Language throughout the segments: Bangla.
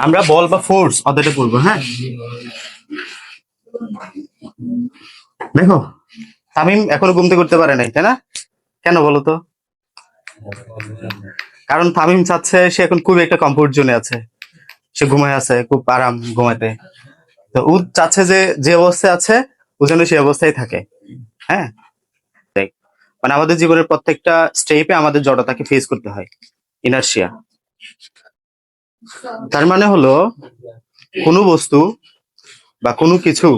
আমরা বল বা ফোর্স অতটা বলবো। হ্যাঁ, দেখো তামিম এখনো ঘুম থেকে করতে পারে নাই, তাই না? কেন বলো তো? কারণ তামিম চাচ্ছে, সে এখন খুব একটা কমফোর্ট জোনে আছে, সে ঘুমায় আছে, খুব আরাম ঘুমাতে। তো ও চাচ্ছে যে যে অবস্থায় আছে ও যেন সেই অবস্থায় থাকে। হ্যাঁ, দেখ, মানে আমাদের জীবনের প্রত্যেকটা স্টেপে আমাদের জড়তাকে ফেস করতে হয়, ইনার্শিয়া। তার মানে হলো কোনো বস্তু বা কোনো কিছু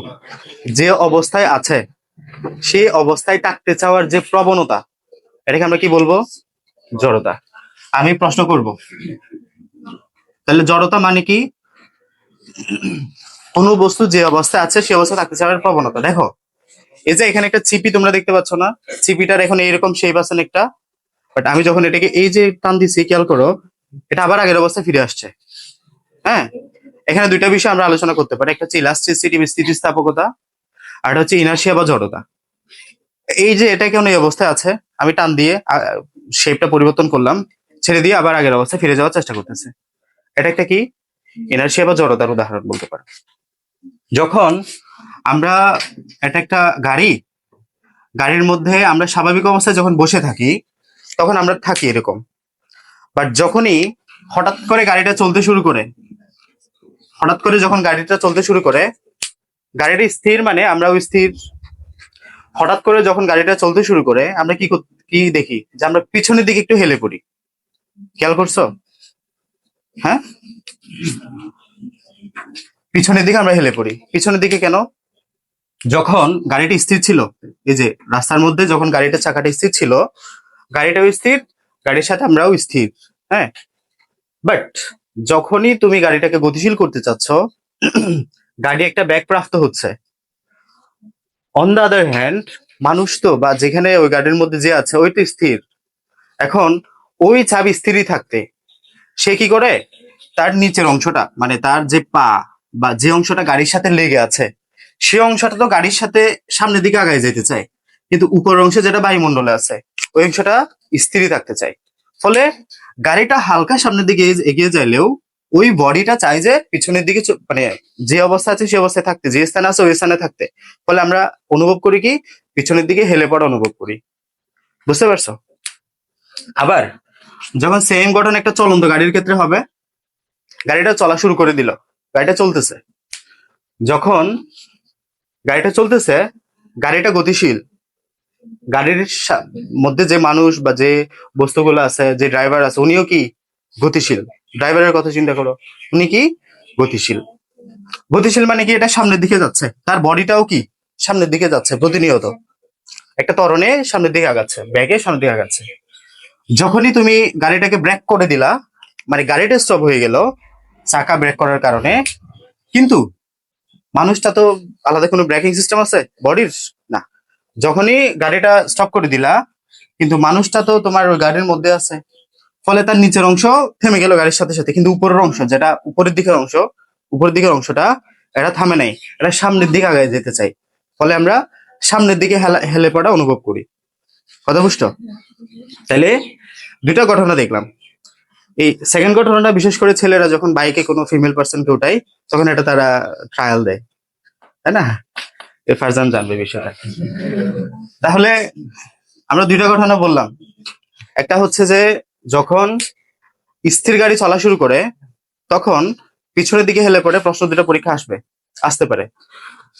যে অবস্থায় আছে সেই অবস্থায় থাকতে চাওয়ার যে প্রবণতা, এটাকে আমরা কি বলবো? জড়তা। আমি প্রশ্ন করব, তাহলে জড়তা মানে কি? কোনো বস্তু যে অবস্থায় আছে সেই অবস্থায় থাকতে চাওয়ার প্রবণতা। দেখো, এই যে এখানে একটা চিপি তোমরা দেখতে পাচ্ছ না? চিপিটার এখন এইরকম শেপ আছে না একটা, বাট আমি যখন এটাকে এই যে টান দিছি, খেয়াল করো, এটা আবার আগের অবস্থায় ফিরে আসছে। হ্যাঁ, এখানে দুইটা বিষয় আমরা আলোচনা করতে পারি, একটা হচ্ছে ইলাস্টিসিটি বা স্থিতিস্থাপকতা, আর একটা হচ্ছে ইনার্শিয়া বা জড়তা। এই যে এটা কেমন এই অবস্থায় আছে, আমি টান দিয়ে শেপটা পরিবর্তন করলাম, ছেড়ে দিয়ে আবার আগের অবস্থায় ফিরে যাওয়ার চেষ্টা করতেছে, এটা একটা কি? ইনার্শিয়া বা জড়তার উদাহরণ বলতে পারো। যখন আমরা, এটা একটা গাড়ি, গাড়ির মধ্যে আমরা স্বাভাবিক অবস্থায় যখন বসে থাকি তখন আমরা থাকি এরকম, বাট যখনই হঠাৎ করে গাড়িটা চলতে শুরু করে, হঠাৎ করে যখন গাড়িটা চলতে শুরু করে, গাড়িটা স্থির মানে আমরাও স্থির। হঠাৎ করে যখন গাড়িটা চলতে শুরু করে আমরা কি দেখি, যে আমরা পিছনের দিকে একটু হেলে পড়ি। খেয়াল করছো? হ্যাঁ, পিছনের দিকে আমরা হেলে পড়ি। পিছনের দিকে কেন? যখন গাড়িটা স্থির ছিল, এই যে রাস্তার মধ্যে যখন গাড়িটা চাকাটা স্থির ছিল, গাড়িটাও স্থির, গাড়ির সাথে আমরাও স্থির। হ্যাঁ, বাট যখনই তুমি গাড়িটাকে গতিশীল করতে চাচ্ছ, গাড়ি একটা ব্যাগ প্রাপ্ত হচ্ছে। অন দ্য আদার হ্যান্ড, মানুষ তো বা যেখানে ওই গাড়ির মধ্যে যে আছে ওই তো স্থির। এখন ওই চাবি স্থিরই থাকতে সে কি করে, তার নিচের অংশটা মানে তার যে পা বা যে অংশটা গাড়ির সাথে লেগে আছে সে অংশটা তো গাড়ির সাথে সামনের দিকে আগায় যেতে চায়, কিন্তু উপরের অংশে যেটা বায়ুমণ্ডলে আছে ওই অংশটা স্থিরই থাকতে চায়। ফলে গাড়িটা হালকা সামনের দিকে এগিয়ে যাইলেও ওই বডিটা চাই যে পিছনের দিকে মানে যে অবস্থা আছে সেই অবস্থায় থাকতে, যে স্থানে আছে ওই স্থানে থাকতে। ফলে আমরা অনুভব করি কি, পিছনের দিকে হেলে পড়া অনুভব করি। বুঝতে পারছো? আবার যখন সেম ঘটনা একটা চলন্ত গাড়ির ক্ষেত্রে হবে, গাড়িটা চলা শুরু করে দিল, গাড়িটা চলতেছে, যখন গাড়িটা চলতেছে, গাড়িটা গতিশীল, গাড়ির মধ্যে যে মানুষ বা যে বস্তুগুলো আছে, যে ড্রাইভার আছে উনিও কি গতিশীল। ড্রাইভারের কথা চিন্তা করো, উনি কি গতিশীল। গতিশীল মানে কি, এটা সামনের দিকে যাচ্ছে, তার বডিটাও কি সামনের দিকে যাচ্ছে প্রতিনিয়ত, একটা ত্বরণে সামনের দিকে আগাচ্ছে, ব্যাগে সামনের দিকে আগাচ্ছে। যখনই তুমি গাড়িটাকে ব্রেক করে দিলা, মানে গাড়িটা স্টপ হয়ে গেল চাকা ব্রেক করার কারণে, কিন্তু মানুষটা তো আলাদা কোনো ব্রেকিং সিস্টেম আছে বডির? না। যখনই গাড়িটা স্টপ করে দিলা, কিন্তু মানুষটা তো তোমার ওই গাড়ির মধ্যে আছে, ফলে তার নিচের অংশ থেমে গেল গাড়ির সাথে সাথে, কিন্তু উপরের অংশ যেটা উপরের দিকের অংশটা এটা থামে নাই, এটা সামনের দিকে আগায় যেতে চাই। ফলে আমরা সামনের দিকে হেলে পড়া অনুভব করি। কথা বুঝছো? তাহলে দুইটা ঘটনা দেখলাম। এই সেকেন্ড ঘটনাটা বিশেষ করে ছেলেরা যখন বাইকে কোনো ফিমেল পার্সনকে উঠায় তখন এটা তারা ট্রায়াল দেয়, তাই না? ফারজান জানবে বিষয়টা। তাহলে আমরা দুইটা ঘটনা বললাম, একটা হচ্ছে যে যখন স্থির গাড়ি চলা শুরু করে তখন পিছনের দিকে হেলে পড়ে, প্রশ্ন দুটো পরীক্ষা আসতে পারে।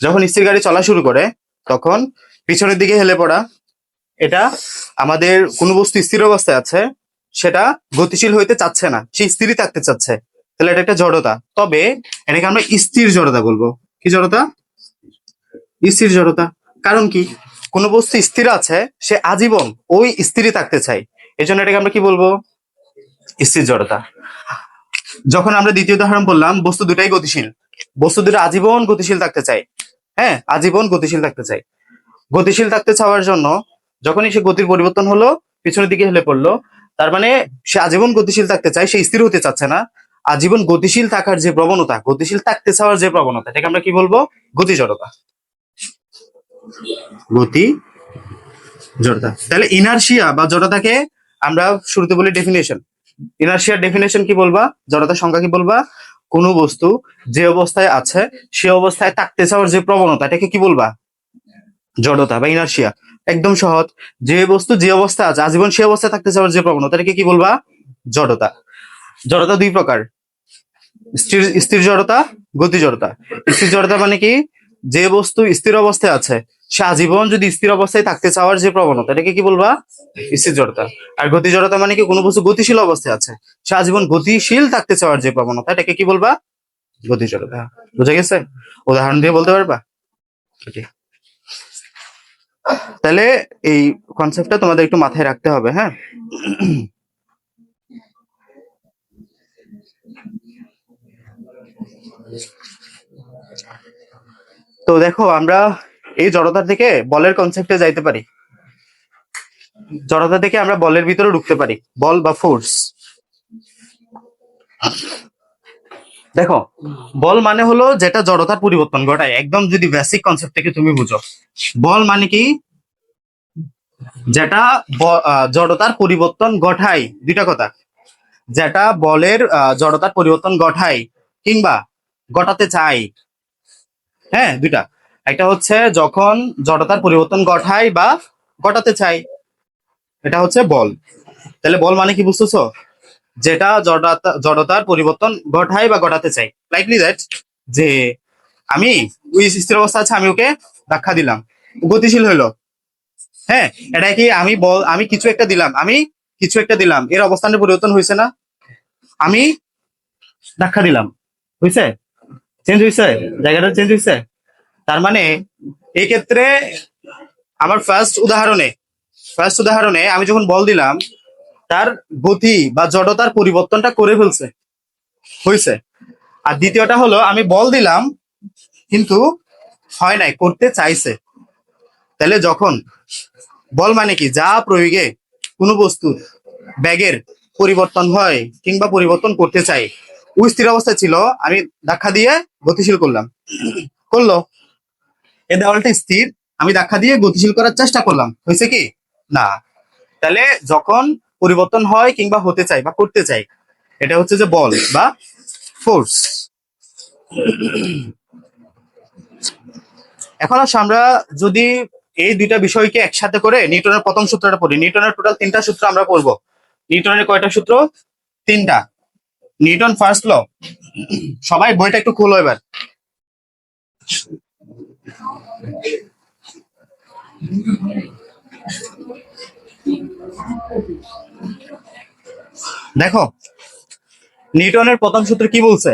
যখন স্থির গাড়ি চলা শুরু করে তখন পিছনের দিকে হেলে পড়া, এটা আমাদের কোনো বস্তু স্থির অবস্থায় আছে, সেটা গতিশীল হইতে চাচ্ছে না, সে স্থিরই থাকতে চাচ্ছে, তাহলে এটা একটা জড়তা। তবে এটাকে আমরা স্থির জড়তা বলবো। কি জড়তা? স্থির জড়তা। কারণ কি, কোনো বস্তু স্থির আছে, সে আজীবন ওই স্থিরই থাকতে চায়, এই জন্য এটাকে আমরা কি বলবো? স্থির জড়তা। যখন আমরা দ্বিতীয় উদাহরণ বললাম, বস্তু দুটাই গতিশীল, বস্তু দুটো আজীবন গতিশীল থাকতে চায়। হ্যাঁ, আজীবন গতিশীল থাকতে চায়। গতিশীল থাকতে চাওয়ার জন্য যখনই সে গতির পরিবর্তন হলো, পিছনের দিকে হেলে পড়লো, তার মানে সে আজীবন গতিশীল থাকতে চায়, সে স্থির হতে চাচ্ছে না। আজীবন গতিশীল থাকার যে প্রবণতা, গতিশীল থাকতে চাওয়ার যে প্রবণতা, এটাকে আমরা কি বলবো? গতি জড়তা। গতি জড়তা। তাহলে ইনার্শিয়া বা জড়তাকে আমরা শুরুতে বলি ডেফিনেশন। ইনার্শিয়ার ডেফিনেশন কি বলবা? জড়তার সংজ্ঞা কি বলবা? কোনো বস্তু যে অবস্থায় আছে সে অবস্থায় থাকতে চাওয়ার যে প্রবণতা, এটাকে কি বলবা? জড়তা বা ইনার্শিয়া। একদম সহজ। যে বস্তু যে অবস্থায় আছে আজীবন সে অবস্থায় থাকতে চাওয়ার যে প্রবণতা, এটাকে কি বলবা? জড়তা। জড়তা দুই প্রকার, স্থির স্থির জড়তা, গতি জড়তা। স্থির জড়তা মানে কি? যে বস্তু স্থির অবস্থায় আছে সে আজীবন যদি স্থির অবস্থায় থাকতে চাওয়ার যে প্রবণতা, এটাকে কি বলবা? স্থির জড়তা। আর গতি জড়তা মানে কি? কোনো বস্তু গতিশীল অবস্থায় আছে সে আজীবন গতিশীল থাকতে চাওয়ার যে প্রবণতা, এটাকে কি বলবা? গতি জড়তা। বুঝা গেছে? উদাহরণ দিয়ে বলতে পারবা? Okay. তাহলে এই কনসেপ্টটা তোমাদের একটু মাথায় রাখতে হবে, হ্যাঁ? তো দেখো, আমরা এই জড়তা থেকে বলের কনসেপ্টে যাইতে পারি। জড়তা থেকে আমরা বলের ভিতরে ঢুকতে পারি, বল বা ফোর্স। দেখো, বল মানে হলো যেটা জড়তার পরিবর্তন ঘটায়। একদম যদি বেসিক কনসেপ্ট থেকে তুমি বুঝো, বল মানে কি? যেটা জড়তার পরিবর্তন ঘটায়। দুইটা কথা, যেটা বলের জড়তার পরিবর্তন ঘটায় কিংবা ঘটাতে চাই। হ্যাঁ, দুইটা। একটা হচ্ছে যখন জড়তার পরিবর্তন ঘটায় বা ঘটাতে চাই, এটা হচ্ছে বল। তাহলে বল মানে কি বুঝতেছো? যেটা জড়তার পরিবর্তন ঘটায় বা ঘটাতে চাই। লাইকলি দ্যাট, যে আমি ওই স্থির অবস্থা আছে, আমি ওকে ধাক্কা দিলাম, গতিশীল হইলো। হ্যাঁ, এটা কি? আমি কিছু একটা দিলাম, এর অবস্থানের পরিবর্তন হয়েছে না? আমি ধাক্কা দিলাম, হয়েছে? চেঞ্জ হয়েছে, জায়গাটা চেঞ্জ হয়েছে। তার মানে এই ক্ষেত্রে আমার ফার্স্ট উদাহরণে আমি যখন বল দিলাম, তার গতি বা জড়তার পরিবর্তনটা করে ফেলছে, হয়েছে। আর দ্বিতীয়টা হলো আমি বল দিলাম কিন্তু হয় নাই, করতে চাইছে। তাহলে যখন বল মানে কি? যা প্রয়োগে কোনো বস্তুর ব্যাগের পরিবর্তন হয় কিংবা পরিবর্তন করতে চাই। ওই স্থির অবস্থায় ছিল, আমি ধাক্কা দিয়ে গতিশীল করলাম, করলো। এই দেওয়ালটা স্থির, আমি ধাক্কা দিয়ে গতিশীল করার চেষ্টা করলাম, হয়েছে কি? না। তাহলে যখন পরিবর্তন হয় কিংবা হতে চাই বা করতে চাই, এটা হচ্ছে যে বল বা ফোর্স। এখন আসলে আমরা যদি এই দুইটা বিষয়কে একসাথে করে নিউটনের প্রথম সূত্রটা পড়ি। নিউটনের টোটাল 3টা সূত্র আমরা পড়বো। নিউটনের কয়টা সূত্র? 3টা। Newton first law. সবাই বইটা একটু খোলো এবার। দেখো, নিউটনের প্রথম সূত্র কি বলছে?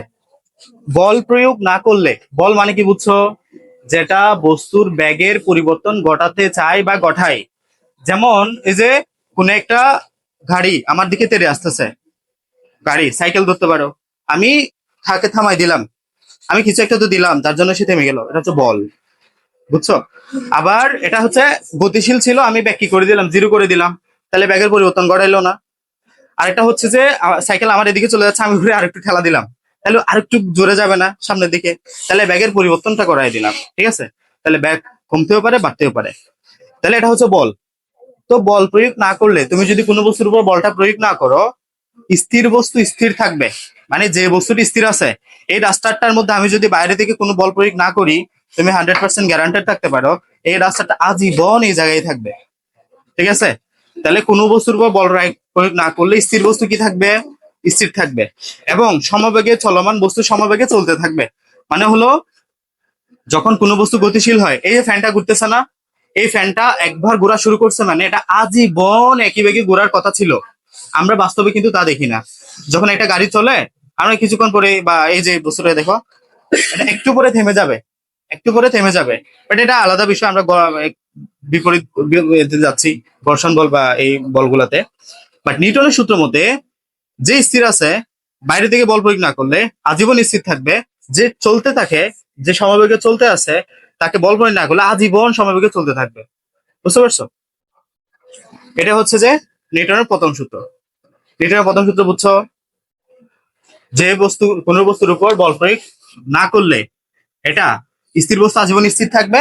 বল প্রয়োগ না করলে, বল মানে কি বুঝছো? যেটা বস্তুর ব্যাগের পরিবর্তন ঘটাতে চায় বা ঘটায়। যেমন এই যে কোন একটা গাড়ি আমার দিকে তেড়ে আসতেছে, গাড়ি সাইকেল ধরতে পারো, আমি তাকে থামাই দিলাম, আমি কিছু একটা তো দিলাম, তার জন্য সে থেমে গেল, এটা হচ্ছে বল। বুঝছো? আবার এটা হচ্ছে গতিশীল ছিল, আমি ব্যাক কি করে দিলাম, জিরো করে দিলাম, তাহলে ব্যাগের পরিবর্তন ঘটাইলো না। আরেকটা হচ্ছে যে সাইকেল আমার এদিকে চলে যাচ্ছে, আমি ঘুরে আরেকটু ঠেলা দিলাম, তাহলে আরেকটু জোরে যাবে না সামনের দিকে, তাহলে ব্যাগের পরিবর্তনটা করাই দিলাম। ঠিক আছে? তাহলে ব্যাগ কমতেও পারে, বাড়তেও পারে। তাহলে এটা হচ্ছে বল। তো বল প্রয়োগ না করলে, তুমি যদি কোনো বস্তুর উপর বলটা প্রয়োগ না করো, স্থির বস্তু স্থির থাকবে। মানে যে বস্তুটি স্থির আছে, এই রাস্তাটার মধ্যে আমি যদি বাইরে থেকে কোনো বল প্রয়োগ না করি, তুমি 100% গ্যারান্টেড থাকতে পারো এই রাস্তাটা আজীবন এই জায়গায় থাকবে। ঠিক আছে? তাহলে কোনো বস্তুর উপর বল প্রয়োগ না করলে স্থির বস্তু কি থাকবে? স্থির থাকবে। এবং সমবেগে চলমান বস্তু সমবেগে চলতে থাকবে। মানে হলো, যখন কোনো বস্তু গতিশীল হয়, এই যে ফ্যানটা ঘুরতেছে না, এই ফ্যানটা একবার ঘোরা শুরু করছে মানে এটা আজীবন একই বেগে ঘোরার কথা ছিল। আমরা বাস্তবে কিন্তু তা দেখি না। যখন একটা গাড়ি চলে, আমরা কিছুক্ষণ পরে, বা এই যে বস্তুটা দেখো, এটা একটু পরে থেমে যাবে, বাট এটা আলাদা বিষয়। আমরা বিপরীত এতে যাচ্ছি, ঘর্ষণ বল বা এই বলগুলাতে। বাট নিউটনের সূত্র মতে, যে স্থির আছে বাইরে থেকে বল প্রয়োগ না করলে আজীবন স্থির থাকবে। যে চলতে থাকে, যে সমবেগে চলতে আছে, তাকে বল প্রয়োগ না করলে আজীবন সমবেগে চলতে থাকবে। বুঝতে পারছো? এটা হচ্ছে যে নিউটনের প্রথম সূত্র। নিউটনের প্রথম সূত্র বুঝছো? যে বস্তু, কোন বস্তুর উপর বল প্রয়োগ না করলে এটা স্থির বস্তু আজীবন স্থির থাকবে,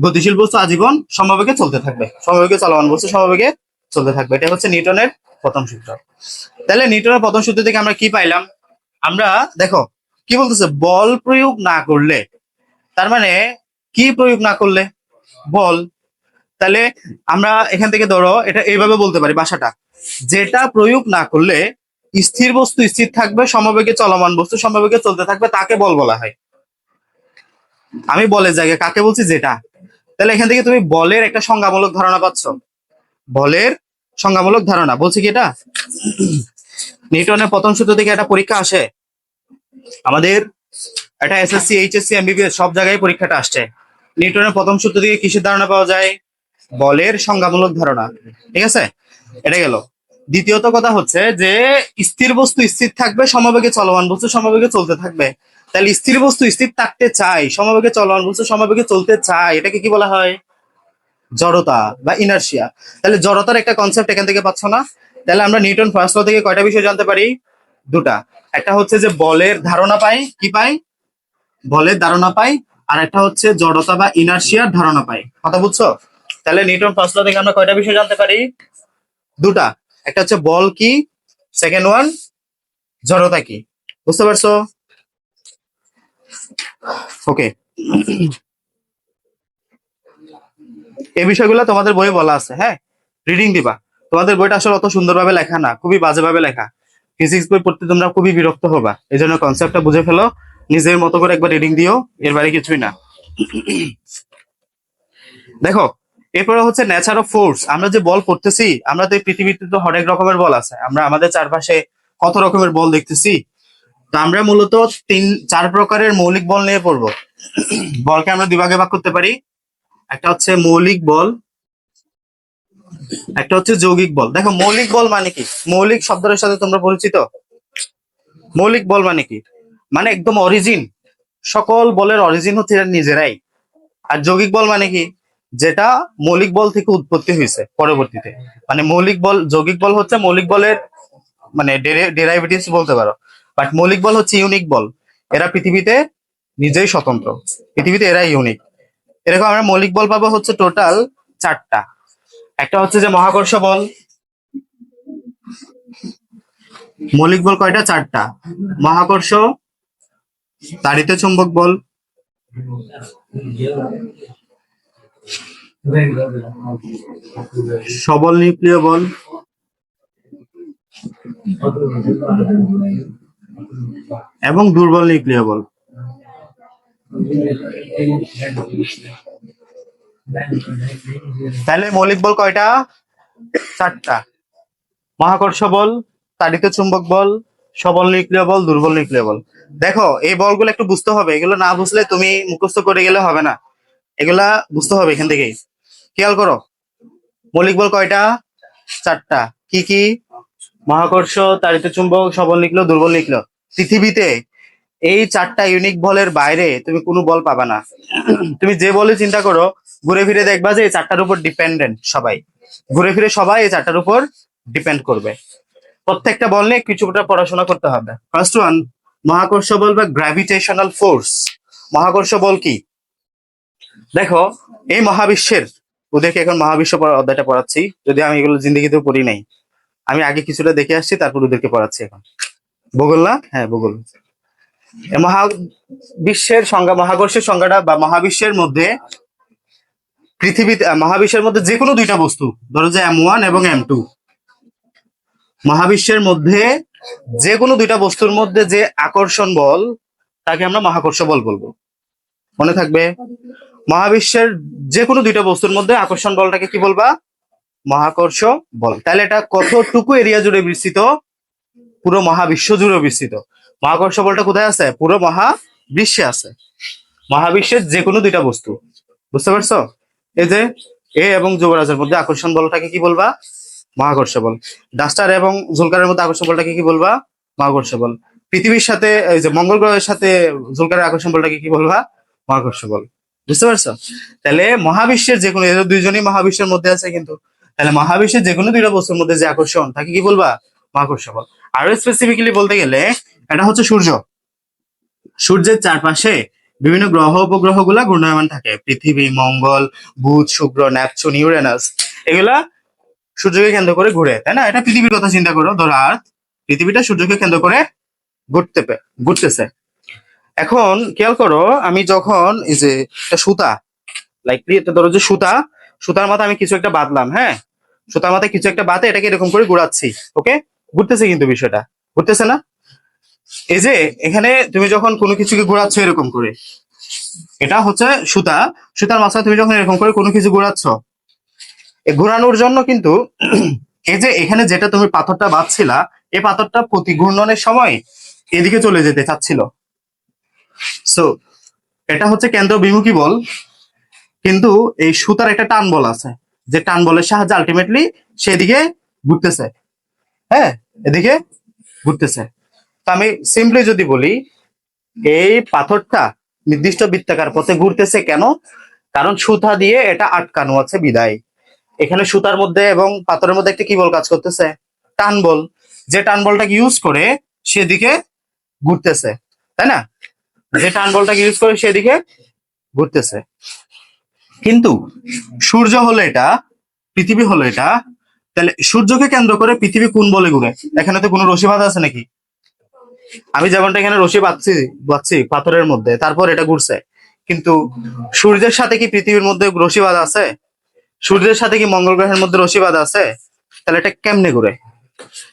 গতিশীল বস্তু আজীবন সমবেগে চলতে থাকবে, সমবেগে চলমান বস্তু সমবেগে চলতে থাকবে। এটা হচ্ছে নিউটনের প্রথম সূত্র। তাহলে নিউটনের প্রথম সূত্র থেকে আমরা কি পাইলাম? আমরা দেখো, কি বলতেছে? বল প্রয়োগ না করলে। তার মানে কি প্রয়োগ না করলে? বল। তাহলে আমরা এখান থেকে ধরো এটা এইভাবে বলতে পারি ভাষাটা, যেটা প্রয়োগ না করলে স্থির বস্তু স্থির থাকবে, সমবেগে চলমান বস্তু সমবেগে চলতে থাকবে, তাকে বল বলা হয়। আমি বলের জায়গায় কাকে বলছি? যেটা। তাহলে এখান থেকে তুমি বলের একটা সংজ্ঞামূলক ধারণা পাচ্ছ। বলের সংজ্ঞামূলক ধারণা বলছি কি এটা? নিউটনের প্রথম সূত্র থেকে একটা পরীক্ষা আসে আমাদের, এটা এসএসসি, এইচএসসি, এমবিবিএস সব জায়গায় পরীক্ষাটা আসছে। নিউটনের প্রথম সূত্র থেকে কিসের ধারণা পাওয়া যায়? বলের সংজ্ঞামূলক ধারণা। ঠিক আছে, এটা গেল। দ্বিতীয়ত কথা হচ্ছে যে স্থির বস্তু স্থির থাকবে, সমবেগে চলমান বস্তু সমবেগে চলতে থাকবে। তাহলে স্থির বস্তু স্থির থাকতে চাই, সমবেগে চলমান বস্তু সমবেগে চলতে চায়, এটাকে কি বলা হয়? জড়তা বা ইনার্শিয়া। তাহলে জড়তার একটা কনসেপ্ট এখান থেকে পাচ্ছ না? তাহলে আমরা নিউটন ফার্স্ট ল থেকে কয়টা বিষয় জানতে পারি? দুটা। একটা হচ্ছে যে বলের ধারণা পাই, কি পাই? বলের ধারণা পাই। আর একটা হচ্ছে জড়তা বা ইনার্শিয়ার ধারণা পাই। কথা বুঝছো? তাহলে নিউটন ফার্স্ট ল থেকে আমরা কয়টা বিষয় জানতে পারি? দুটা। একটা হচ্ছে বল কি, সেকেন্ড ওয়ান জড়তা কি। বুঝতে পারছো? ওকে, এই বিষয়গুলো তোমাদের বইয়ে বলা আছে, হ্যাঁ, রিডিং দিবা। তোমাদের বইটা আসলে অত সুন্দরভাবে লেখা না, খুবই বাজেভাবে লেখা। ফিজিক্স বই পড়তে তোমরা খুবই বিরক্ত হবা, এই জন্য কনসেপ্টটা বুঝে ফেলো, নিজের মতো করে একবার রিডিং দিও, এর বাইরে কিছুই না। দেখো, এরপরে হচ্ছে নেচার অফ ফোর্স। আমরা যে বল পড়তেছি, আমরা তো এই পৃথিবীতে তো অনেক রকমের বল আছে, আমরা আমাদের চারপাশে কত রকমের বল দেখতেছি। তো আমরা মূলত চার প্রকারের মৌলিক বল নিয়ে পড়বো। বলকে আমরা দুই ভাগে ভাগ করতে পারি, একটা হচ্ছে মৌলিক বল, একটা হচ্ছে যৌগিক বল। দেখো মৌলিক বল মানে কি? মৌলিক শব্দের সাথে তোমরা পরিচিত? মৌলিক বল মানে কি? মানে একদম অরিজিন, সকল বলের অরিজিন হচ্ছে এরা নিজেরাই। আর যৌগিক বল মানে কি? যেটা মৌলিক বল থেকে উৎপত্তি হয়েছে পরবর্তীতে। মানে মৌলিক বল, যৌগিক বল হচ্ছে মৌলিক বলের মানে ডেরাইভেটিভস বলতে পারো। বাট মৌলিক বল হচ্ছে ইউনিক বল, এরা পৃথিবীতে নিজেই স্বতন্ত্র, পৃথিবীতে এরা ইউনিক। এরকম আমরা মৌলিক বল পাবো হচ্ছে টোটাল চারটা। একটা হচ্ছে যে মহাকর্ষ বল। মৌলিক বল কয়টা? চারটা। মহাকর্ষ, তাড়িত চুম্বক বল, সবল নিউক্লিয় বল, এবং দুর্বল নিউক্লিয় বল। তাহলে মৌলিক বল কয়টা? চারটা। মহাকর্ষ বল, তাড়িত চুম্বক বল, সবল নিউক্লিয় বল, দুর্বল নিউক্লিয় বল। দেখো এই বলগুলো একটু বুঝতে হবে, এগুলো না বুঝলে তুমি মুখস্থ করে গেলে হবে না, এগুলা বুঝতে হবে এখান থেকেই। খেয়াল করো, মৌলিক বল কয়টা? চারটা। কি কি? মহাকর্ষ, তাড়িত চুম্বক, সবল নিউক্লিয়, দুর্বল নিউক্লিয়। পৃথিবীতে এই চারটা ইউনিক বলের বাইরে তুমি কোনো বল পাবা না। তুমি যে বলে চিন্তা করো, ঘুরে ফিরে দেখবা যে এই চারটার উপর ডিপেন্ডেন্ট সবাই, ঘুরে ফিরে সবাই এই চারটার উপর ডিপেন্ড করবে। প্রত্যেকটা বল নিয়ে কিছুটা পড়াশোনা করতে হবে। ফার্স্ট ওয়ান, মহাকর্ষ বল বা গ্র্যাভিটেশনাল ফোর্স। মহাকর্ষ বল কি? দেখো, এই মহাবিশ্বের, ওদেরকে এখন মহাবিশ্ব অধ্যায়টা পড়াচ্ছি, যদি আমি এগুলো জিন্দগিতেও পড়ি নাই, আমি আগে কিছুটা দেখে আসছি, তারপর ওদেরকে পড়াচ্ছি এখন। ভূগোল না? হ্যাঁ ভূগোল। মহাবিশ্বের সংজ্ঞা, মহাকর্ষের সংজ্ঞাটা বা মহাবিশ্বের মধ্যে, পৃথিবীতে মহাবিশ্বের মধ্যে যে কোনো দুইটা বস্তু, ধরো যে M1 এবং M2, মহাবিশ্বের মধ্যে যে কোনো দুইটা বস্তুর মধ্যে যে আকর্ষণ বল, তাকে আমরা মহাকর্ষ বল বলবো। মনে থাকবে, মহাবিশ্বের যে কোনো দুইটা বস্তুর মধ্যে আকর্ষণ বলটাকে কি বলবা? মহাকর্ষ বল। তাহলে এটা কতটুকু এরিয়া জুড়ে বিস্তৃত? পুরো মহাবিশ্ব জুড়ে বিস্তৃত। মহাকর্ষ বলটা কোথায় আছে? পুরো মহাবিশ্বে আছে, মহাবিশ্বের যে কোনো দুইটা বস্তু। বুঝতে পারছো? এই যে এ এবং যুবরাজের মধ্যে আকর্ষণ বলটাকে কি বলবা? মহাকর্ষ বল। ডাস্টার এবং জুলকারের মধ্যে আকর্ষণ বলটাকে কি বলবা? মহাকর্ষ বল। পৃথিবীর সাথে এই যে মঙ্গল গ্রহের সাথে জুলকারের আকর্ষণ বলটাকে কি বলবা? মহাকর্ষ বল। বুঝতে পারছো? তাহলে মহাবিশ্বের যে কোনো, এরা দুইজনই মহাবিশ্বের মধ্যে আছে কিন্তু, তাহলে মহাবিশ্বের যে কোনো দুইটা বস্তুর মধ্যে যে আকর্ষণ, তাকে কি বলবা? মহাকর্ষ বল। আরো স্পেসিফিক্যালি বলতে গেলে এটা হচ্ছে সূর্য। সূর্যের চারপাশে বিভিন্ন গ্রহ উপগ্রহ গুলা ঘূর্ণায়মান থাকে, পৃথিবী, মঙ্গল, বুধ, শুক্র, নেপচুন, ইউরেনাস, এগুলা সূর্যকে কেন্দ্র করে ঘুরে, তাই না? এটা পৃথিবীর কথা চিন্তা করো, ধরো আর্থ, পৃথিবীটা সূর্যকে কেন্দ্র করে ঘুরতেছে। এখন খেয়াল করো, আমি যখন এই যে একটা সুতা, লাইকলি এটা ধরো যে সুতা, সুতার মাথায় আমি কিছু একটা বাঁধলাম, হ্যাঁ, সুতার মাথায় কিছু একটা বাঁধে এটাকে এরকম করে ঘোরাচ্ছি, ওকে, ঘুরতেছে কিন্তু বিষয়টা, ঘুরতেছে না? এই যে এখানে তুমি যখন কোনো কিছুকে ঘোরাচ্ছ এরকম করে, এটা হচ্ছে সুতা, সুতার মাথায় তুমি যখন এরকম করে কোনো কিছু ঘোরাচ্ছ, এই ঘোরানোর জন্য কিন্তু এই যে এখানে যেটা তুমি পাথরটা বাঁধছিলা, এই পাথরটা প্রতি ঘূর্ণনের সময় এদিকে চলে যেতে চাচ্ছিল। সো এটা হচ্ছে কেন্দ্র বিমুখী বল, কিন্তু এই সুতার একটা টান বল আছে, যে টান বলের সাহায্যে আলটিমেটলি সেদিকে ঘুরতেছে, হ্যাঁ, এদিকে ঘুরতেছে। তো আমি সিম্পলি যদি বলি, এই পাথরটা নির্দিষ্ট বৃত্তাকার পথে ঘুরতেছে কেন? কারণ সুতা দিয়ে এটা আটকানো আছে বিদায়। এখানে সুতার মধ্যে এবং পাথরের মধ্যে একটা কি বল কাজ করতেছে? টান বল। যে টান বলটাকে ইউজ করে সেদিকে ঘুরতেছে, তাই না? যে টান বলটাকে ইউজ করে সেদিকে ঘুরতেছে। কিন্তু সূর্য হলো এটা, পৃথিবী হলো এটা, তাহলে সূর্যকে কেন্দ্র করে পৃথিবী কোন বলে ঘুরে? এখানে তো কোনো রশি বাঁধা আছে নাকি? আমি যেমনটা এখানে রশি বাঁধছি বাঁধছি পাথরের মধ্যে, তারপর এটা ঘুরছে, কিন্তু সূর্যের সাথে কি পৃথিবীর মধ্যে রশি বাঁধা আছে? সূর্যের সাথে কি মঙ্গল গ্রহের মধ্যে রশি বাঁধা আছে? তাহলে এটা কেমনে ঘুরে?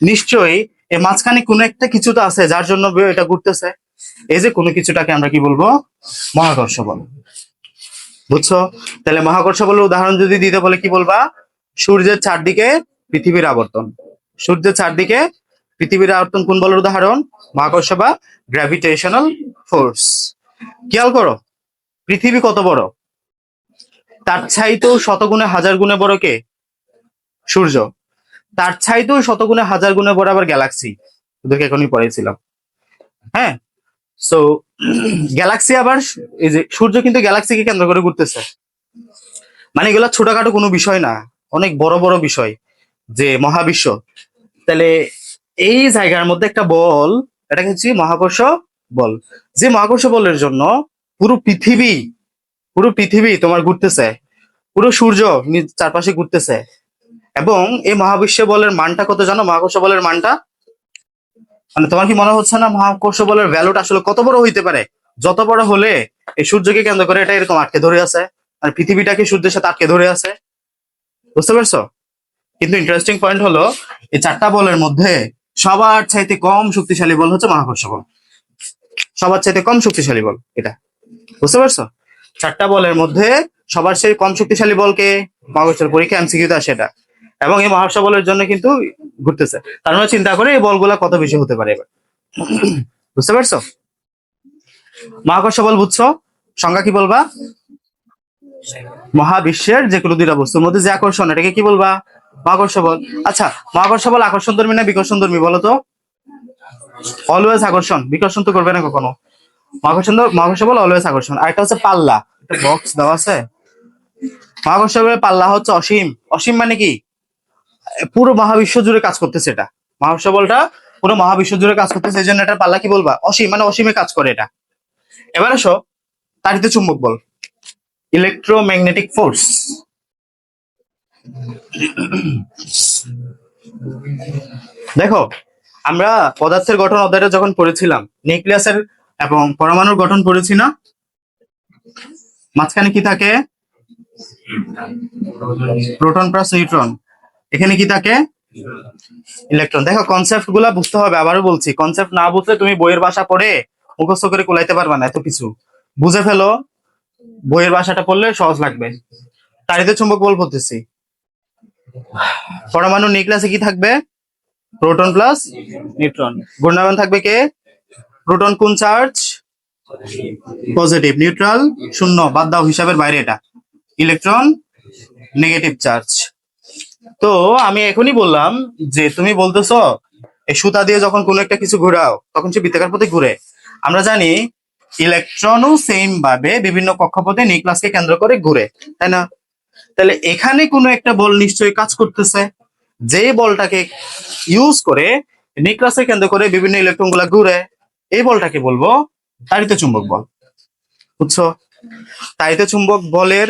নিশ্চয়ই এর মাঝখানে কোনো একটা কিছু তো আছে যার জন্য এটা ঘুরতেছে। এই যে কোনো কিছুটাকে আমরা কি বলবো? মহাকর্ষ বল। বুঝছো? তাহলে মহাকর্ষ বলের উদাহরণ যদি দিতে বলে কি বলবা? সূর্যের চারদিকে পৃথিবীর আবর্তন। সূর্যের চারদিকে পৃথিবীর আবর্তন কোন বলের উদাহরণ? মহাকর্ষ বা গ্র্যাভিটেশনাল ফোর্স। খেয়াল করো, পৃথিবী কত বড়? তার চাইতেও শতগুণে হাজার গুণে বড় কে? সূর্য। তার চাইতেও শতগুণে হাজার গুণে বড় আবার গ্যালাক্সি, তোদেরকে এখনই পড়েছিলাম, হ্যাঁ। সো গ্যালাক্সি আবার, এই যে সূর্য কিন্তু গ্যালাক্সিকে কেন্দ্র করে ঘুরতেছে, মানে এগুলা ছোটখাটো কোনো বিষয় না, অনেক বড় বড় বিষয়, যে মহাবিশ্ব। তাহলে এই জায়গার মধ্যে একটা বল, এটা হচ্ছে মহাকর্ষ বল, যে মহাকর্ষ বলের জন্য পুরো পৃথিবী, পুরো পৃথিবী তোমার ঘুরতেছে, পুরো সূর্য চারপাশে ঘুরতেছে। এবং এই মহাবিশ্ব বলের মানটা কত জানো? মহাকর্ষ বলের মানটা, মানে তোমার কি মনে হচ্ছে না মহাকর্ষ বলের ভ্যালুটা আসলে কত বড় হইতে পারে? যত বড় হলে এই সূর্যকে কেন্দ্র করে এটা এরকম আটকে ধরে আছে, আর পৃথিবীটাকে সূর্যের সাথে আটকে ধরে আছে। বুঝতে পারছো? কিন্তু ইন্টারেস্টিং পয়েন্ট হলো, এই চারটা বলের মধ্যে সবার চাইতে কম শক্তিশালী বল হচ্ছে মহাকর্ষ বল। সবার চাইতে কম শক্তিশালী বল এটা। বুঝতে পারছো? চারটা বলের মধ্যে সবার চেয়ে কম শক্তিশালী বলকে মহাকর্ষের পরীক্ষা এমসিকিউতে আসে এটা। এবং এই মহাকর্ষ বলের জন্য কিন্তু ঘুরতেছে। তার মানে চিন্তা করে এই বলগুলা কত বেশি হতে পারে এবার। বুঝতে পারছো? মহাকর্ষ বল বুঝছো? সংজ্ঞা কি বলবা? মহাবিশ্বের যে কোনো দুইটা বস্তুর মধ্যে যে আকর্ষণ, এটাকে কি বলবা? মহাকর্ষ বল। আচ্ছা, মহাকর্ষ বল আকর্ষণ ধর্মী না বিকর্ষণ ধর্মী বলো তো? অলওয়েজ আকর্ষণ, বিকর্ষণ তো করবে না কখনো। মহাকর্ষ বল অলওয়েজ আকর্ষণ। আর একটা হচ্ছে পাল্লা, একটা বক্স দেওয়া আছে। মহাকর্ষ বলের পাল্লা হচ্ছে অসীম। অসীম মানে কি? পুরো মহাবিশ্ব জুড়ে কাজ করতেছে এটা। মহাকর্ষ বলটা পুরো মহাবিশ্ব জুড়ে কাজ করতেছে, এই জন্য এটার পাল্লা কি বলবা? অসীম, মানে অসীমে কাজ করে এটা। এবার আসো তাড়িত চুম্বক বল, ইলেকট্রোম্যাগনেটিক ফোর্স। দেখো, আমরা পদার্থের গঠন অধ্যায়টা যখন পড়েছিলাম, নিউক্লিয়াসের এবং পরমাণুর গঠন পড়েছি না? মাঝখানে কি থাকে? Proton plus neutron. এখানে কি থাকে? ইলেকট্রন। দেখো, কনসেপ্ট গুলা বুঝতে হবে, আবারও বলছি, কনসেপ্ট না বুঝলে তুমি বইয়ের ভাষা পড়ে মুখস্থ করে কুলাইতে পারবে না। এত কিছু বুঝে ফেলো, বইয়ের ভাষাটা পড়লে সহজ লাগবে। তাড়িত চুম্বক বল বলতেছি, পরমাণু নিউক্লিয়াসে কি থাকবে? Proton plus neutron. ঘূর্ণায়মান থাকবে কে? প্রোটন কোন চার্জ? পজিটিভ। নিউট্রাল শূন্য, বাদ দাও, হিসাবের বাইরে এটা। Electron negative charge. তো আমি এখনই বললাম যে তুমি বলতেছো এই সুতা দিয়ে যখন কোনো একটা কিছু ঘোরাও তখন সে বৃত্তাকার পথে ঘুরে। আমরা জানি ইলেকট্রনও সেম ভাবে বিভিন্ন কক্ষপথে নিউক্লিয়াসকে কেন্দ্র করে ঘুরে, তাই না? তাহলে এখানে কোনো একটা বল নিশ্চয়ই কাজ করতেছে, যে বলটাকে ইউজ করে নিউক্লিয়াসকে কেন্দ্র করে বিভিন্ন ইলেকট্রন গুলা ঘুরে। এই বলটাকে বলবো তাড়িত চুম্বক বল। বুঝছো? তাড়িত চুম্বক বলের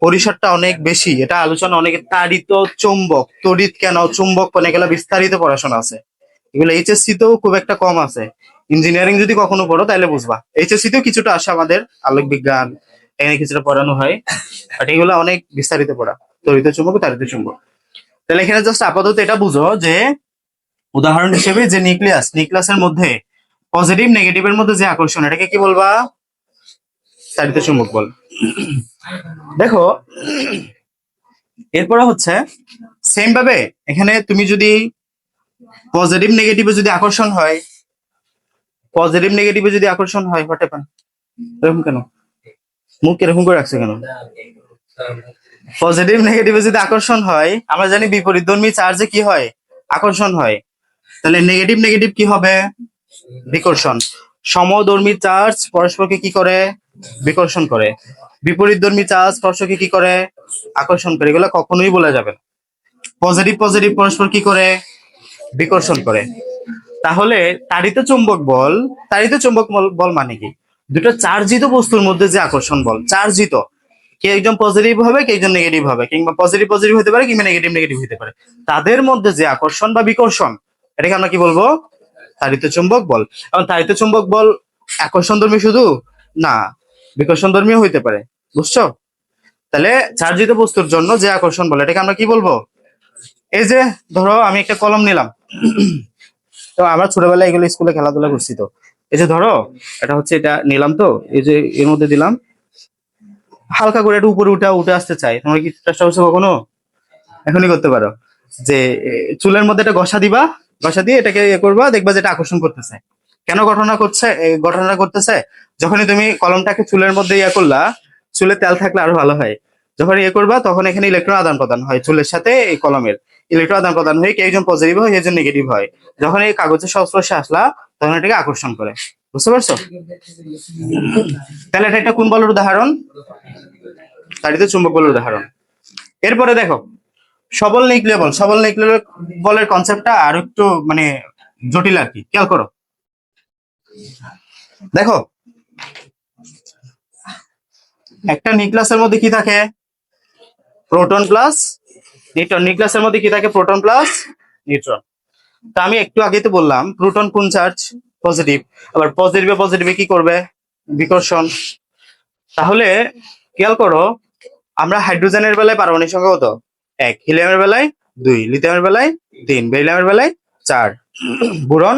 পরিসরটা অনেক বেশি, এটা আলোচনা অনেক। তাড়িত চুম্বক, তড়িৎ কেন, চুম্বক কেন, এগুলো বিস্তারিত পড়াশোনা আছে, এগুলো এইচএসসি তেও খুব একটা কম আছে। ইঞ্জিনিয়ারিং যদি কখনো পড়ো তাহলে বুঝবা। এইচএসসি তেও কিছুটা আসে আমাদের, আলোক বিজ্ঞান এখানে কিছুটা পড়ানো হয়, বাট এগুলো অনেক বিস্তারিত পড়া, তড়িৎ চুম্বক তাড়িৎ চুম্বক। তাহলে এখানে জাস্ট আপাতত এটা বুঝো যে উদাহরণ হিসেবে যে নিউক্লিয়াসের মধ্যে পজিটিভ নেগেটিভের মধ্যে যে আকর্ষণ, এটাকে কি বলবা? তাড়িৎ চুম্বক বল। দেখো এরপরে হচ্ছে সেম ভাবে এখানে তুমি যদি পজিটিভ নেগেটিভে যদি আকর্ষণ হয়, হোয়াট হ্যাপেন? এরকম কেন মুখ এরকম করে রাখছে কেন? পজিটিভ নেগেটিভে যদি আকর্ষণ হয়, আমরা জানি বিপরীতধর্মী চার্জে কি হয়? আকর্ষণ হয়। তাহলে নেগেটিভ নেগেটিভ কি হবে? বিকর্ষণ। সমধর্মী চার্জ পরস্পরকে কি করে? বিকর্ষণ করে। বিপরীতধর্মী চার্জ পরস্পরকে কি করে? আকর্ষণ করে। এগুলো কখনোই বলা যাবে না। পজিটিভ পজিটিভ পরস্পর কি করে? বিকর্ষণ করে। তাহলে তাড়িৎ চুম্বক বল মানে কি? দুটো চার্জিত বস্তুর মধ্যে যে আকর্ষণ বল, চার্জিত, কে একজন পজিটিভ হবে কে একজন নেগেটিভ হবে, কিংবা পজিটিভ পজিটিভ হতে পারে কিংবা নেগেটিভ নেগেটিভ হতে পারে, তাদের মধ্যে যে আকর্ষণ বা বিকর্ষণ, এটাকে আমরা কি বলবো? তাড়িৎ চুম্বক বল। এবং তাড়িৎ চুম্বক বল আকর্ষণধর্মী শুধু না, বিকর্ষণধর্মীও হইতে পারে। বুঝছো? তাহলে চার্জিত বস্তুর জন্য যে আকর্ষণ বল, এটাকে আমরা কি বলবো? এই যে ধরো আমি একটা কলম নিলাম, তো আমরা ছোটবেলায় এগুলো স্কুলে খেলাধুলা করছি, তো এই যে ধরো এটা হচ্ছে, এটা নিলাম, তো এই যে এর মধ্যে দিলাম, হালকা করে একটু উপরে উঠে আসতে চাই, তোমরা কি চেষ্টা করছো কখনো? এখনই করতে পারো যে চুলের মধ্যে একটা ঘষা দিবা, ঘষা দিয়ে এটাকে ইয়ে করবা, দেখবা যে এটা আকর্ষণ করতেছে। কেন ঘটনা করতেছে? যখনই তুমি কলমটাকে চুলের মধ্যে ইয়ে করলা, চুলে তেল থাকলে আরো ভালো হয়, যখন ইয়ে করবা তখন এখানে ইলেকট্রন আদান প্রদান হয়, চুলের সাথে এই কলমের ইলেকট্রন আদান প্রদান হয়ে কে একজন পজিটিভ হয় একজন নেগেটিভ হয়। যখন এই কাগজের সংস্পর্শে আসলা তখন এটাকে আকর্ষণ করে। বুঝতে পারছো? তাহলে এটা একটা কোন বলের উদাহরণ? তাড়িৎ চুম্বক বলের উদাহরণ। এরপরে দেখো সবল নিউক্লিয় বলের কনসেপ্টটা আর একটু মানে জটিল আর কি, খেয়াল করো। দেখো একটা নিউক্লিয়াসের মধ্যে কি থাকে? Proton plus neutron. নিউক্লিয়াসের মধ্যে কি থাকে? Proton plus neutron. তা আমি একটু আগে তো বললাম প্রোটন কোন চার্জ? পজিটিভ। আবার পজিটিভে কি করবে? বিকর্ষণ। তাহলে খেয়াল করো, আমরা হাইড্রোজেনের বেলায় পারমাণবিক সংখ্যা কত? 1, হিলিয়ামের বেলায় 2, লিথিয়ামের বেলায় 3, বেরিলিয়ামের বেলায় 4, বোরন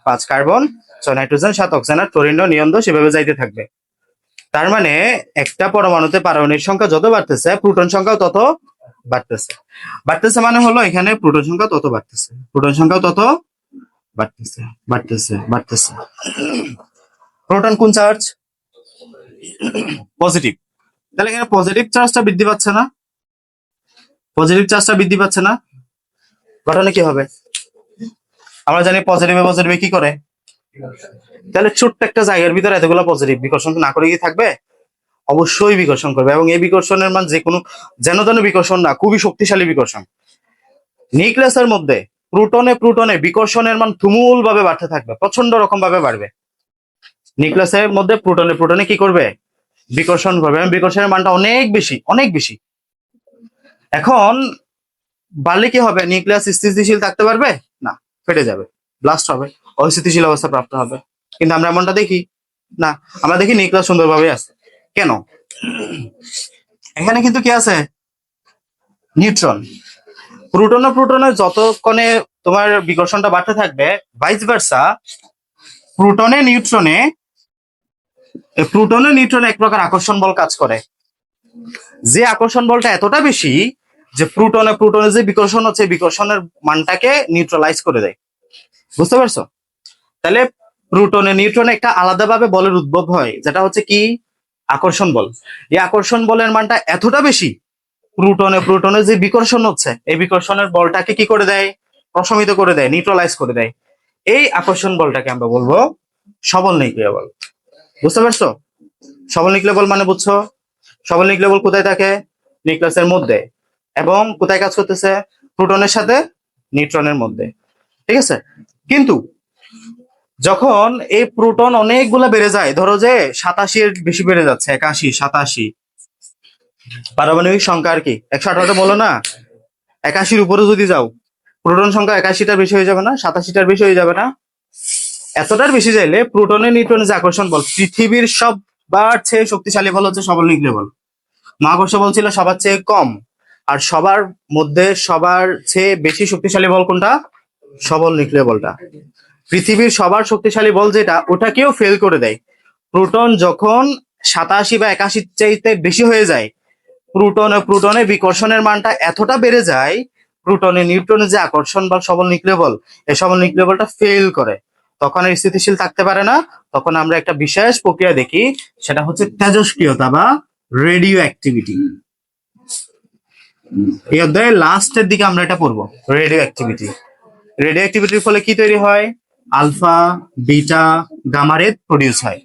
5, কার্বন 6, নাইট্রোজেন 7, অক্সিজেন আর ক্লোরিন নিয়ন সেভাবে যাইতে থাকবে। তার মানে একটা পরমাণুতে পারমাণবিক সংখ্যা যত বাড়তেছে প্রোটন সংখ্যাও তত বাড়তেছে মানে হলো এখানে প্রোটন সংখ্যা তত বাড়তেছে, বাড়তেছে। প্রোটন কোন চার্জ? পজিটিভ। তাহলে এখানে পজিটিভ চার্জটা বৃদ্ধি পাচ্ছে না, ঘটনা কি হবে? আমরা জানি পজিটিভে কি করে? তাহলে ছোট্ট একটা জায়গার ভিতরে এতগুলো পজিটিভ বিকর্ষণ না করে কি থাকবে? অবশ্যই বিকর্ষণ করবে। এবং এই বিকর্ষণের মান যে কোনো যেন তেন বিকর্ষণ না, খুবই শক্তিশালী বিকর্ষণ। নিউক্লিয়াসের মধ্যে প্রোটনে বিকর্ষণের মান তুমুল ভাবে বাড়তে থাকবে, প্রচন্ড রকম ভাবে বাড়বে। নিউক্লিয়াসের মধ্যে প্রোটনে কি করবে? বিকর্ষণ করবে, এবং বিকর্ষণের মানটা অনেক বেশি। এখন বাড়লে কি হবে? নিউক্লিয়াস স্থিতিশীল থাকতে পারবে না, ফেটে যাবে, ব্লাস্ট হবে, অস্থিতিশীল অবস্থা প্রাপ্ত হবে। কিন্তু আমরা এমনটা দেখি না, আমরা দেখি নিউক্লিয়াস সুন্দরভাবে আছে। কেন? এখানে কিন্তু কি আছে? নিউট্রন। প্রোটনে যতক্ষণে তোমার বিকর্ষণটা বাড়তে থাকবে, ভাইস ভার্সা প্রোটনে নিউট্রনে এক প্রকার আকর্ষণ বল কাজ করে, যে আকর্ষণ বলটা এতটা বেশি যে প্রোটনে যে বিকর্ষণ হচ্ছে বিকর্ষণের মানটাকে নিউট্রালাইজ করে দেয়। বুঝতে পারছো? তাহলে নিউট্রনে একটা আলাদাভাবে বলের উদ্ভব হয়, যেটা হচ্ছে কি? আকর্ষণ বল। এই আকর্ষণ বলের মানটা এতটা বেশি, প্রোটনে যে বিকর্ষণ হচ্ছে এই বিকর্ষণের বলটাকে কি করে দেয়? প্রশমিত করে দেয়, নিউট্রালাইজ করে দেয়। এই আকর্ষণ বলটাকে আমরা বলবো সবল নিউক্লিয় বল। বুঝতে পারছো? সবল নিউক্লিয় বল মানে বুঝছো? সবল নিউক্লিয় বল কোথায় থাকে? নিউক্লিয়াসের মধ্যে। এবং কোথায় কাজ করতেছে? প্রোটনের সাথে নিউট্রনের মধ্যে। ঠিক আছে? কিন্তু যখন এই প্রোটন অনেকগুলা বেড়ে যায়, ধরো যে 87 এর বেশি বেড়ে যাচ্ছে, 81, 87, পারমাণবিক সংখ্যা আর কি 118 বলো না, 81-র উপরে যদি যাও, প্রোটন সংখ্যা 81টার বেশি হয়ে যাবে না? 87টার বেশি হয়ে যাবে না? এতটার বেশি চাইলে প্রোটনে নিউট্রনের যে আকর্ষণ বল, পৃথিবীর সবার চেয়ে শক্তিশালী বল হচ্ছে সবল নিউক্লিয় বল। মহাকর্ষ বল ছিল সবার চেয়ে কম, আর সবার মধ্যে সবার চেয়ে বেশি শক্তিশালী বল কোনটা? সবল নিউক্লিয় বলটা। পৃথিবীর সবার শক্তিশালী বল যেটা, ওটাকেও ফেল করে দেয়। প্রোটন যখন 87 বা 81 চাইতে বেশি হয়ে যায়, প্রোটনে বিকর্ষণের মানটা এতটা বেড়ে যায়, প্রোটনে নিউট্রনের যে আকর্ষণ বল সবল নিউক্লিয় বল, এই সবল নিউক্লিয় বলটা ফেল করে, তখন আর স্থিতিশীল থাকতে পারে না। তখন আমরা একটা বিশেষ প্রক্রিয়া দেখি, সেটা হচ্ছে তেজস্ক্রিয়তা বা রেডিও অ্যাক্টিভিটি। এই অধ্যায়ের লাস্টের দিকে আমরা এটা পড়বো, রেডিও অ্যাক্টিভিটি। রেডিও অ্যাক্টিভিটির ফলে কি তৈরি হয়? আলফা, বিটা, গামা রে প্রডিউস হয়।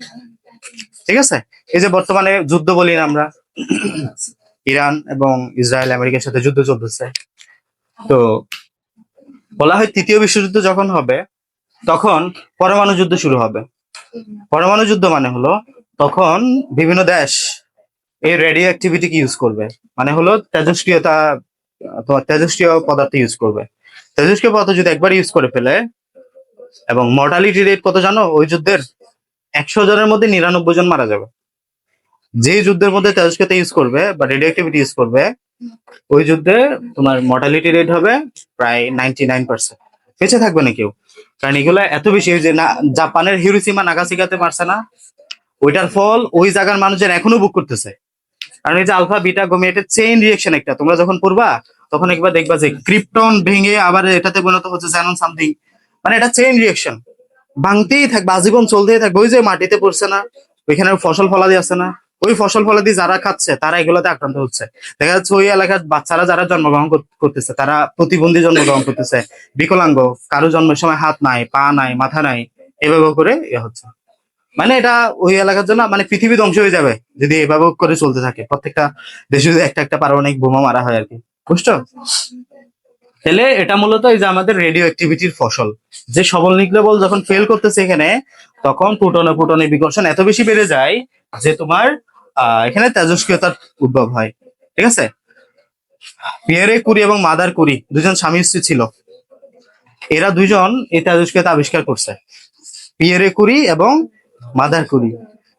ঠিক আছে, এই যে বর্তমানে যুদ্ধ বলি না আমরা, ইরান এবং ইসরায়েল আমেরিকার সাথে যুদ্ধ চলতেছে, তো বলা হয় তৃতীয় বিশ্বযুদ্ধ যখন হবে তখন পরমাণু যুদ্ধ শুরু হবে। পরমাণু যুদ্ধ মানে হলো তখন বিভিন্ন দেশ এই রেডিও অ্যাক্টিভিটিকে ইউজ করবে, মানে হলো তেজস্ক্রিয়তা, তোমার তেজস্ক্রিয় পদার্থ ইউজ করবে। তেজস্ক্রিয় পদার্থ যদি একবার ইউজ করে ফেলে, এবং মর্টালিটি রেট কত জানো ওই যুদ্ধের? 100 জনের মধ্যে 99 জন মারা যাবে। যে যুদ্ধের মধ্যে তেজস্ক্রিয়তা ইউজ করবে বা রেডিও অ্যাক্টিভিটি ইউজ করবে, ওই যুদ্ধে তোমার মর্টালিটি রেট হবে প্রায় 99%। বেঁচে থাকবে না কেউ, কারণ এগুলো এত বেশি যে না, জাপানের হিরোশিমা নাগাসাকিতে মারছে না, ওইটার ফল ওই জায়গার মানুষজন এখনো ভোগ করতেছে। কারণ এই যে আলফা বিটা গামা, এটা চেইন রিয়েকশন একটা, তোমরা যখন পড়বা তখন একবার দেখবা যে ক্রিপ্টন ভেঙে আবার এটাতে পরিণত হচ্ছে জ্যানন সামথিং, মানে এটা চেইন রিয়েকশন, ভাঙতেই থাকবে, আজীবন চলতেই থাকবে। ওই যে মাটিতে পড়ছে না, ওইখানে ফসল ফলাদি আছে না, ওই ফসল ফলাদি যারা খাচ্ছে তারা এগুলোতে আক্রান্ত হচ্ছে। দেখা যাচ্ছে ওই এলাকার বাচ্চারা যারা জন্মগ্রহণ করতেছে তারা প্রতিবন্ধী জন্মগ্রহণ করতেছে, বিকলাঙ্গ, কারো জন্মের সময় হাত নাই, পা নাই, মাথা নাই, এভাবে করে হচ্ছে। মানে এটা ওই এলাকার জন্য মানে পৃথিবী ধ্বংস হয়ে যাবে যদি এভাবে করে চলতে থাকে। প্রত্যেকটা দেশে যদি একটা একটা পারমাণবিক বোমা মারা হয় আর কি, বুঝছো? তাহলে এটা মূলত এই যে আমাদের রেডিও অ্যাক্টিভিটির ফসল। যে সবল নিউক্লিয় বল যখন ফেল করতেছে এখানে, তখন প্রোটনের বিকর্ষণ এত বেশি বেড়ে যায় যে তোমার এখানে তেজস্ক্রিয়তার উদ্ভব হয়। ঠিক আছে, পিয়েরে কুরি এবং মাদার কুরি দুজন স্বামী স্ত্রী ছিল, এরা দুজন এই তেজস্ক্রিয়তা আবিষ্কার করছে। পিয়েরে কুরি এবং মাদার কুরি,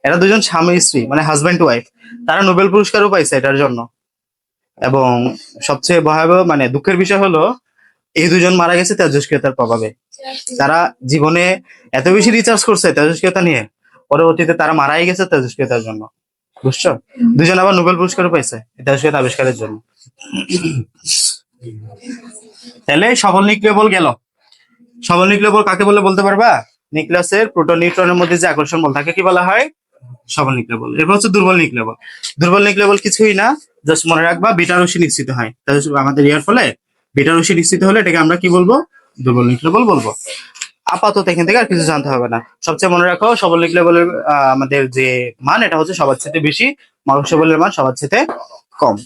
এরা দুজন স্বামী স্ত্রী, মানে হাজব্যান্ড ওয়াইফ। তারা নোবেল পুরস্কারও পাইছে এটার জন্য। এবং সবচেয়ে ভয়াবহ মানে দুঃখের বিষয় হলো, এই দুজন মারা গেছে তেজস্ক্রিয়তার প্রভাবে। তারা জীবনে এত বেশি রিসার্চ করছে তেজস্ক্রিয়তা নিয়ে, পরবর্তীতে তারা মারাই গেছে তেজস্ক্রিয়তার জন্য, বুঝছো? দুজন আবার নোবেল পুরস্কারও পাইছে তেজস্ক্রিয়তা আবিষ্কারের জন্য। তাহলে সবল নিউক্লিয় বল গেল। সবল নিউক্লিয় বল কাকে বলে বলতে পারবা? নিউক্লিয়াসের প্রোটন নিউট্রনের মধ্যে যে আকর্ষণ বল, তাকে কি বলা হয়? সবল নিউক্লিয় বল। এরপর হচ্ছে দুর্বল নিউক্লিয় বল। দুর্বল নিউক্লিয় বল কিছুই না, জাস্ট মনে রাখবা বিটা রশ্মি নিশ্চিত হয় আমাদের ইয়ার ফলে। বিটা রশ্মি নিশ্চিত হলে এটাকে আমরা কি বলবো? দুর্বল নিউক্লিয় বল বলবো। আপাতত এখান থেকে আর কিছু জানতে হবে না। সবচেয়ে মনে রাখো সবল নিউক্লিয় বলের আমাদের যে মান, এটা হচ্ছে সবার চেয়ে বেশি, মহাকর্ষ বলের মান সবার চেয়ে কম।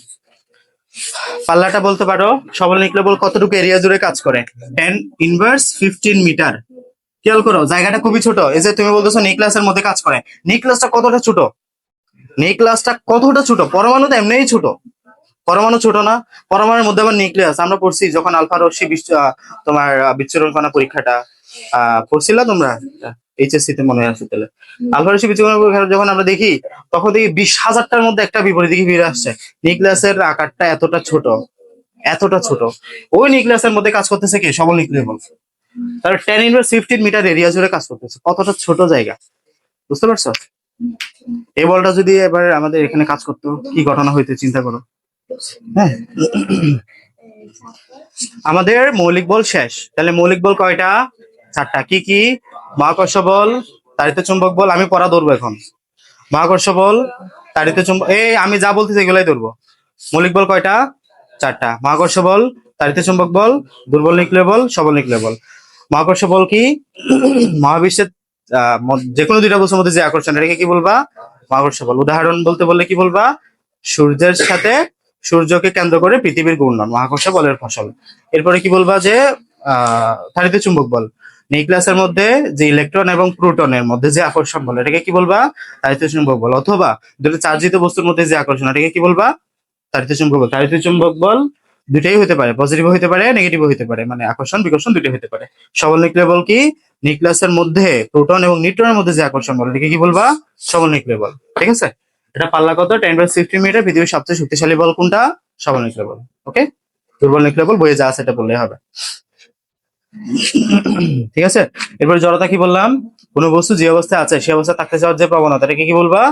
পাল্লাটা বলতে পারো, সবল নিউক্লিয় বল কতটুকু এরিয়া জুড়ে কাজ করে? 10⁻15 মিটার। খেয়াল করো, জায়গাটা খুবই ছোট। এই যে তুমি বলতেছো নিউক্লিয়াসের মধ্যে কাজ করে, নিউক্লিয়াসটা কতটা ছোট? নিউক্লিয়াসটা কতটা ছোট? পরমাণু তো এমনিই ছোট, পরমাণু ছোট না? পরমাণুর মধ্যে আবার নিউক্লিয়াস। আমরা পড়ছি যখন আলফা রশ্মি তোমার বিচ্ছুরণ কণা পরীক্ষাটা পড়ছিল তোমরা এইচএসসি তে, মনে আছে? তাহলে আলফা রশ্মি বিচ্ছুরণ পরীক্ষা যখন আমরা দেখি, তখন দেখি 20,000টার মধ্যে একটা বিপরীত দিকে ফিরে আসছে। নিউক্লিয়াসের আকারটা এতটা ছোট, এতটা ছোট। ওই নিউক্লিয়াসের মধ্যে কাজ করতেছে কি? সবল নিউক্লিয় বল। তাহলে 10⁻15 মিটার এরিয়া জুড়ে কাজ করতেছে, কতটা ছোট জায়গা, বুঝতে পারছো? এই বলটা যদি এবার আমাদের এখানে কাজ করতো, কি ঘটনা হইতে চিন্তা করো। হ্যাঁ, আমাদের মৌলিক বল শেষ। তাহলে মৌলিক বল কয়টা? 4টা। কি কি? মহাকর্ষ বল, তাড়িত চুম্বক বল। আমি পড়া ধরবো এখন। মহাকর্ষ বল, তাড়িত চুম্বক, আমি যা বলতেছি এগুলাই ধরবো। মৌলিক বল কয়টা? 4টা। মহাকর্ষ বল, তাড়িত চুম্বক বল, দুর্বল নিউক্লিয় বল, সবল নিউক্লিয় বল। মহাকর্ষ বল কি? মহাবিশ্বের যে কোনো দুইটা বস্তুর মধ্যে যে আকর্ষণ, এটাকে কি বলবা? মহাকর্ষ বল। উদাহরণ বলতে বললে কি বলবা? সূর্যের সাথে, সূর্যকে কেন্দ্র করে পৃথিবীর ঘূর্ণন মহাকর্ষ বলের ফসল। এরপরে কি বলবা? যে তাড়িত চুম্বক বল, নিউক্লিয়াসের মধ্যে যে ইলেকট্রন এবং প্রোটনের মধ্যে যে আকর্ষণ বল, এটাকে কি বলবা? তাড়িত চুম্বক বল। অথবা দুটো চার্জিত বস্তুর মধ্যে যে আকর্ষণ, এটাকে কি বলবা? তাড়িত চুম্বক বল। তাড়িত চুম্বক বল, দুটাই হতে পারে, পজিটিভ হতে পারে, নেগেটিভ হতে পারে, মানে আকর্ষণ বিকর্ষণ দুটাই হতে পারে। সবল নিউক্লিয় বল কি? নিউক্লিয়াসের মধ্যে প্রোটন এবং নিউট্রনের মধ্যে যে আকর্ষণ বল, এটাকে কি বলবা? সবল নিউক্লিয় বল। ঠিক আছে, এটা পাল্লা কত? 10/16 মিটার। পৃথিবীর সবচেয়ে শক্তিশালী বল কোনটা? সবল নিউক্লিয় বল। ওকে, দুর্বল নিউক্লিয় বল বইয়ে যা আছে এটা বললেই হবে। ঠিক আছে, এরপর জড়তা কি বললাম? কোনো বস্তু যে অবস্থায় আছে সে অবস্থায় থাকতে চাওয়ার যে প্রবণতা, এটাকে কি বলবা?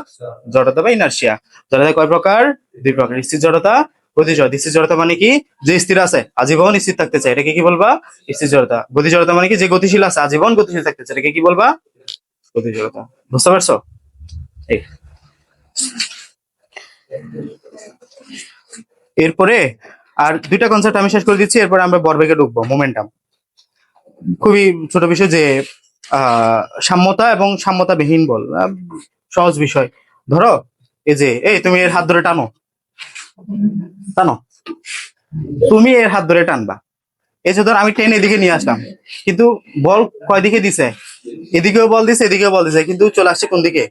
জড়তা বা ইনার্শিয়া। জড়তা কয় প্রকার? দুই প্রকার, স্থির জড়তা, গতি জড়তা। স্থির জড়তা মানে কি? যে স্থির আছে আজীবন স্থির থাকতে চায়, এটাকে কি বলবা? স্থির জড়তা। গতি জড়তা মানে কি? যে গতিশীল আছে আজীবন গতিশীল থাকতে চায়, এটাকে কি বলবা? গতি জড়তা। বুঝতে পারছো? ঠিক। এরপরে আর দুইটা কনসেপ্ট আমি শেষ করে দিচ্ছি, এরপরে আমরা ভরবেগে ঢুকবো, মোমেন্টাম। খুবই ছোট বিষয় যে সাম্যতা এবং সাম্যতাবিহীন বল। সহজ বিষয়। ধরো এই যে, এই তুমি এর হাত ধরে টানো, টানো, তুমি এর হাত ধরে টানবা। এই যে ধর আমি ট্রেন এদিকে নিয়ে আসলাম, কিন্তু বল কয় দিকে দিছে? এদিকেও বল দিছে, এদিকেও বল দিছে, কিন্তু চলে আসছে কোন দিকে?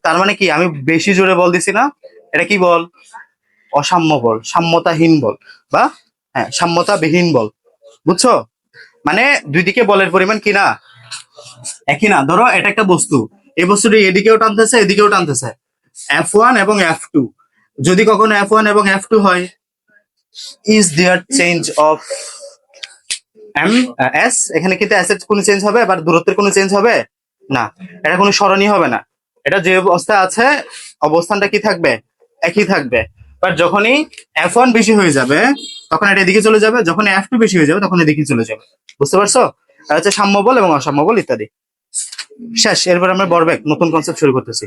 তার মানে কি আমি বেশি জোরে বল দিছি না? এটা কি বল? অসাম্য বল, সাম্যতাহীন বল, বা হ্যাঁ সাম্যতাবিহীন বল। বুঝছো? মানে দুই দিকে বলের পরিমাণ কি না? একই না। ধরো এটা একটা বস্তু, এই বস্তুটি এদিকেও টানতেছে এদিকেও টানতেছে, F1 এবং F2। যদি কখনো F1 এবং F2 হয়, is there change of M S? এখানে কিন্তু এস এর কোনো চেঞ্জ হবে? আবার দূরত্বের কোনো চেঞ্জ হবে না। এটা কোনো সরণই হবে না। এটা যে অবস্থায় আছে অবস্থানটা কি থাকবে? একই থাকবে। বাট যখনই F1 বেশি হয়ে যাবে তখন এটা এদিকে চলে যাবে, যখন F2 বেশি হয়ে যাবে তখন এদিকে চলে যাবে। বুঝতে পারছো? আর হচ্ছে সাম্য বল এবং অসাম্য বল ইত্যাদি। শেষ। এরপর আমরা ভরবেগ, নতুন কনসেপ্ট শুরু করতেছি।